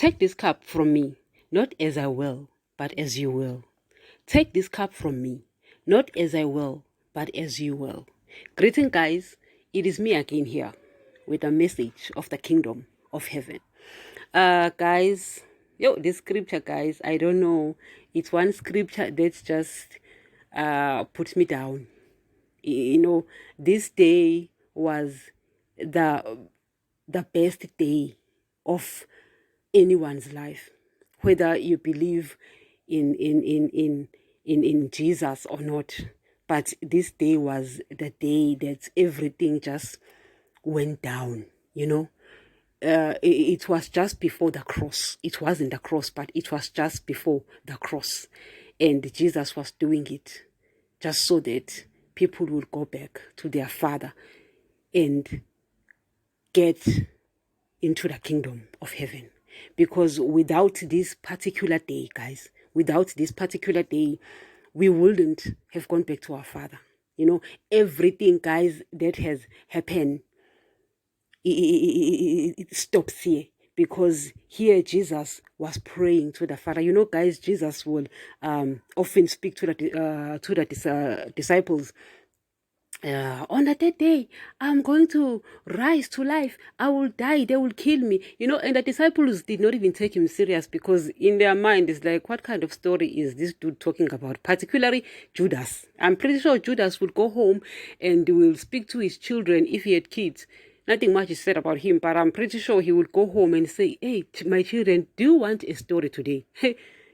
Take this cup from me, not as I will, but as you will. Take this cup from me, not as I will, but as you will. Greeting, guys. It is me again here with a message of the kingdom of heaven. Guys, this scripture, guys, I don't know. It's one scripture that just puts me down. This day was the best day of anyone's life, whether you believe in Jesus or not. But this day was the day that everything just went down. It was just before the cross. It wasn't the cross, but it was just before the cross, and Jesus was doing it just so that people would go back to their Father and get into the kingdom of heaven. Because without this particular day, guys, without this particular day, we wouldn't have gone back to our Father. Everything, guys, that has happened, it stops here. Because here Jesus was praying to the Father. Guys, Jesus will often speak to the disciples. On the third day, I'm going to rise to life. I will die. They will kill me. And the disciples did not even take him serious, because in their mind, it's like, what kind of story is this dude talking about? Particularly Judas. I'm pretty sure Judas would go home and will speak to his children if he had kids. Nothing much is said about him, but I'm pretty sure he would go home and say, hey, my children, do you want a story today?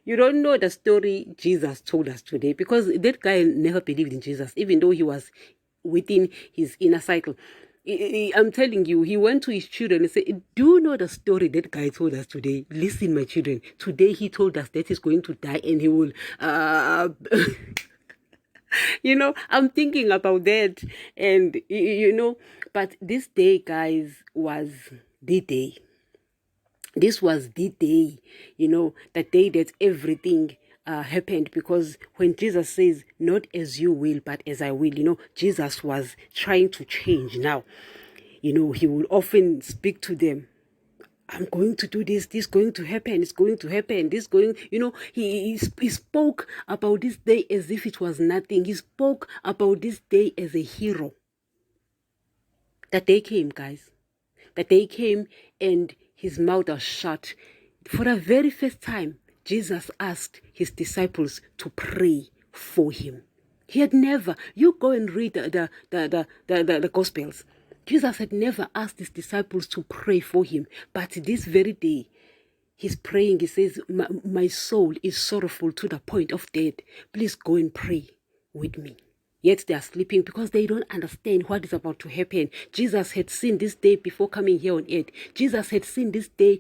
You don't know the story Jesus told us today, because that guy never believed in Jesus, even though he was within his inner cycle. I'm telling you, he went to his children and said, do you know the story that guy told us today? Listen, my children, today he told us that he's going to die and he will I'm thinking about that. And but this day, guys, was the day. This was the day, the day that everything happened. Because when Jesus says, not as you will, but as I will, Jesus was trying to change now. He would often speak to them. I'm going to do this is going to happen, it's going to happen, he spoke about this day as if it was nothing. He spoke about this day as a hero. The day came, guys. The day came and his mouth was shut. For the very first time, Jesus asked his disciples to pray for him. He had never, you go and read the Gospels. Jesus had never asked his disciples to pray for him. But this very day, he's praying. He says, my soul is sorrowful to the point of death. Please go and pray with me. Yet they are sleeping because they don't understand what is about to happen. Jesus had seen this day before coming here on earth. Jesus had seen this day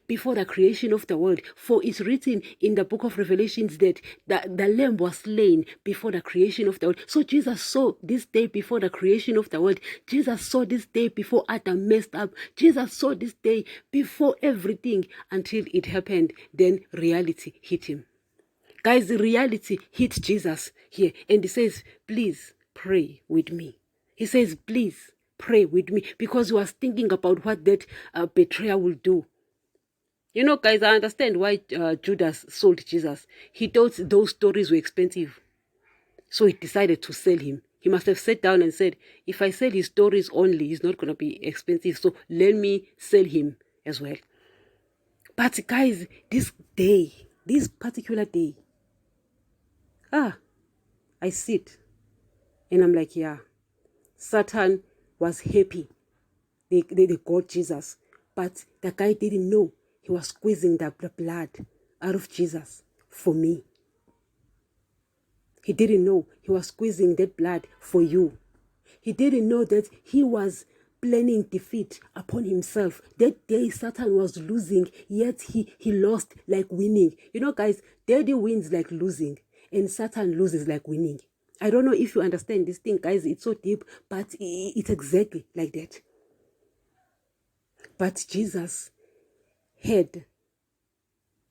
before the creation of the world. For it's written in the book of Revelations that the lamb was slain before the creation of the world. So Jesus saw this day before the creation of the world. Jesus saw this day before Adam messed up. Jesus saw this day before everything, until it happened. Then reality hit him. Guys, the reality hit Jesus here. And he says, please pray with me. He says, please pray with me. Because he was thinking about what that betrayer will do. Guys, I understand why Judas sold Jesus. He thought those stories were expensive. So he decided to sell him. He must have sat down and said, if I sell his stories only, he's not going to be expensive. So let me sell him as well. But guys, this particular day, I sit and I'm like, yeah, Satan was happy. They got Jesus. But the guy didn't know he was squeezing the blood out of Jesus for me. He didn't know he was squeezing that blood for you. He didn't know that he was planning defeat upon himself. That day Satan was losing, yet he lost like winning. Guys, daddy wins like losing, and Satan loses like winning. I don't know if you understand this thing, guys. It's so deep, but it's exactly like that. But Jesus had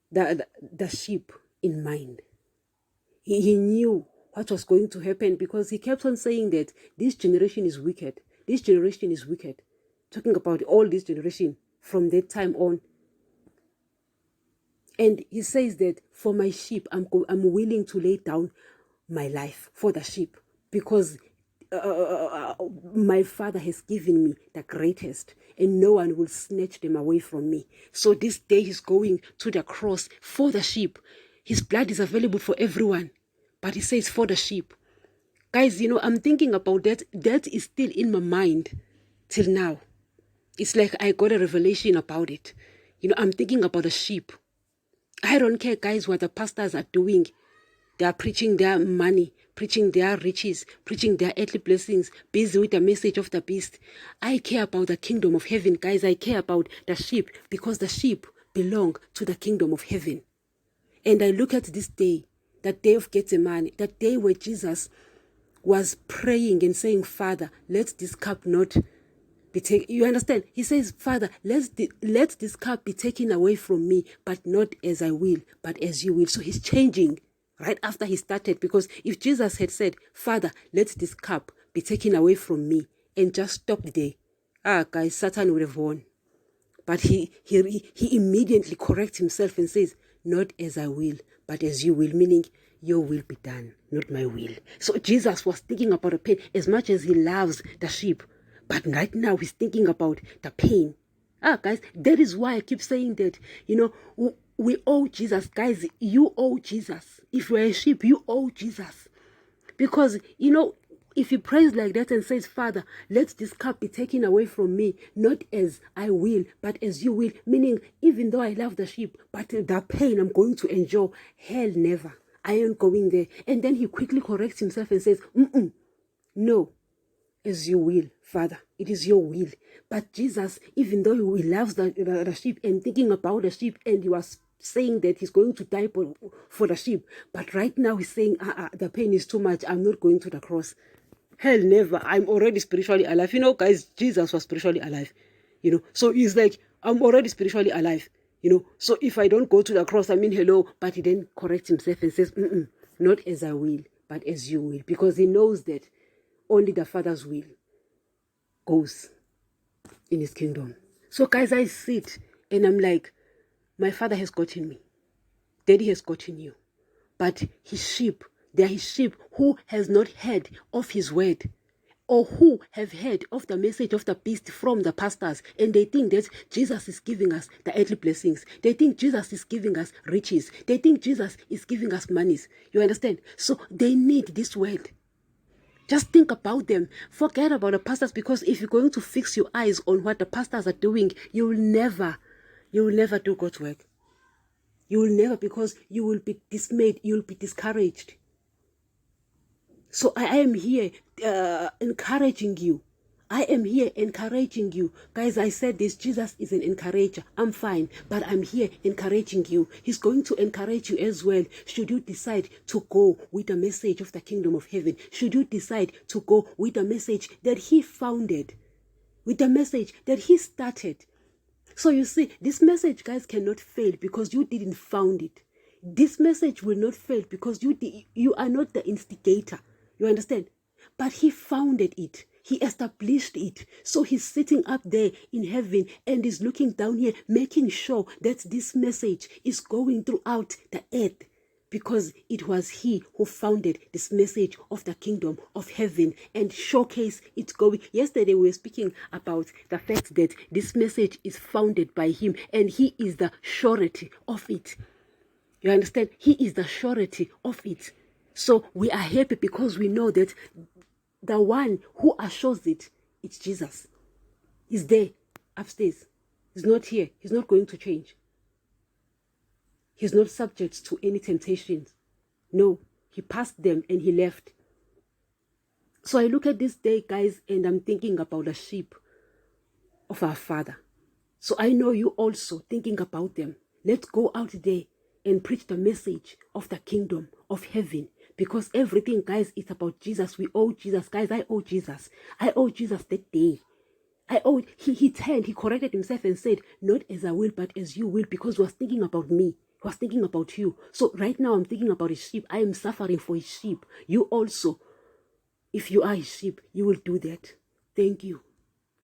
the sheep in mind. He knew what was going to happen, because he kept on saying that this generation is wicked. This generation is wicked. Talking about all this generation from that time on. And he says that for my sheep, I'm willing to lay down my life for the sheep, because my Father has given me the greatest, and no one will snatch them away from me. So this day he's going to the cross for the sheep. His blood is available for everyone, but he says for the sheep. Guys, I'm thinking about that. That is still in my mind till now. It's like I got a revelation about it. I'm thinking about the sheep. I don't care, guys, what the pastors are doing. They are preaching their money, preaching their riches, preaching their earthly blessings, busy with the message of the beast. I care about the kingdom of heaven, guys. I care about the sheep, because the sheep belong to the kingdom of heaven. And I look at this day, that day of Getshemane, that day where Jesus was praying and saying, Father, let this cup not be taken. You understand? He says, Father, let this cup be taken away from me, but not as I will, but as you will. So he's changing right after he started, because if Jesus had said, Father, let this cup be taken away from me, and just stopped there, guys, Satan would have won. But he immediately corrects himself and says, not as I will, but as you will, meaning your will be done, not my will. So Jesus was thinking about the pain as much as he loves the sheep. But right now he's thinking about the pain. Guys, that is why I keep saying that, we owe Jesus. Guys, you owe Jesus. If you're a sheep, you owe Jesus. Because, if he prays like that and says, Father, let this cup be taken away from me, not as I will, but as you will, meaning even though I love the sheep, but the pain I'm going to endure, hell never. I ain't going there. And then he quickly corrects himself and says, no, as you will, Father, it is your will. But Jesus, even though he loves the sheep and thinking about the sheep, and he was saying that he's going to die for the sheep, but right now he's saying, the pain is too much, I'm not going to the cross. Hell never. I'm already spiritually alive. Guys, Jesus was spiritually alive. So he's like, I'm already spiritually alive. So if I don't go to the cross, hello. But he then corrects himself and says, not as I will, but as you will. Because he knows that only the Father's will goes in his kingdom. So guys, I sit and I'm like, my Father has gotten me. Daddy has gotten you. But his sheep, they are his sheep who has not heard of his word, or who have heard of the message of the beast from the pastors, and they think that Jesus is giving us the earthly blessings. They think Jesus is giving us riches. They think Jesus is giving us monies. You understand? So they need this word. Just think about them. Forget about the pastors, because if you're going to fix your eyes on what the pastors are doing, you will never do God's work. You will never, because you will be dismayed. You will be discouraged. So I am here encouraging you. I am here encouraging you. Guys, I said this, Jesus is an encourager. I'm fine, but I'm here encouraging you. He's going to encourage you as well. Should you decide to go with the message of the kingdom of heaven, should you decide to go with the message that he founded, with the message that he started. So you see, this message, guys, cannot fail because you didn't found it. This message will not fail because you are not the instigator. You understand? But he founded it. He established it. So he's sitting up there in heaven and is looking down here, making sure that this message is going throughout the earth, because it was he who founded this message of the kingdom of heaven and showcase it going. Yesterday we were speaking about the fact that this message is founded by him, and he is the surety of it. You understand? He is the surety of it. So we are happy because we know that the one who assures it, it's Jesus. He's there, upstairs. He's not here. He's not going to change. He's not subject to any temptations. No, he passed them and he left. So I look at this day, guys, and I'm thinking about the sheep of our Father. So I know you also thinking about them. Let's go out there and preach the message of the kingdom of heaven. Because everything, guys, is about Jesus. We owe Jesus. Guys, I owe Jesus. I owe Jesus that day. He turned, he corrected himself and said, not as I will, but as you will, because he was thinking about me. He was thinking about you. So right now I'm thinking about his sheep. I am suffering for his sheep. You also, if you are his sheep, you will do that. Thank you.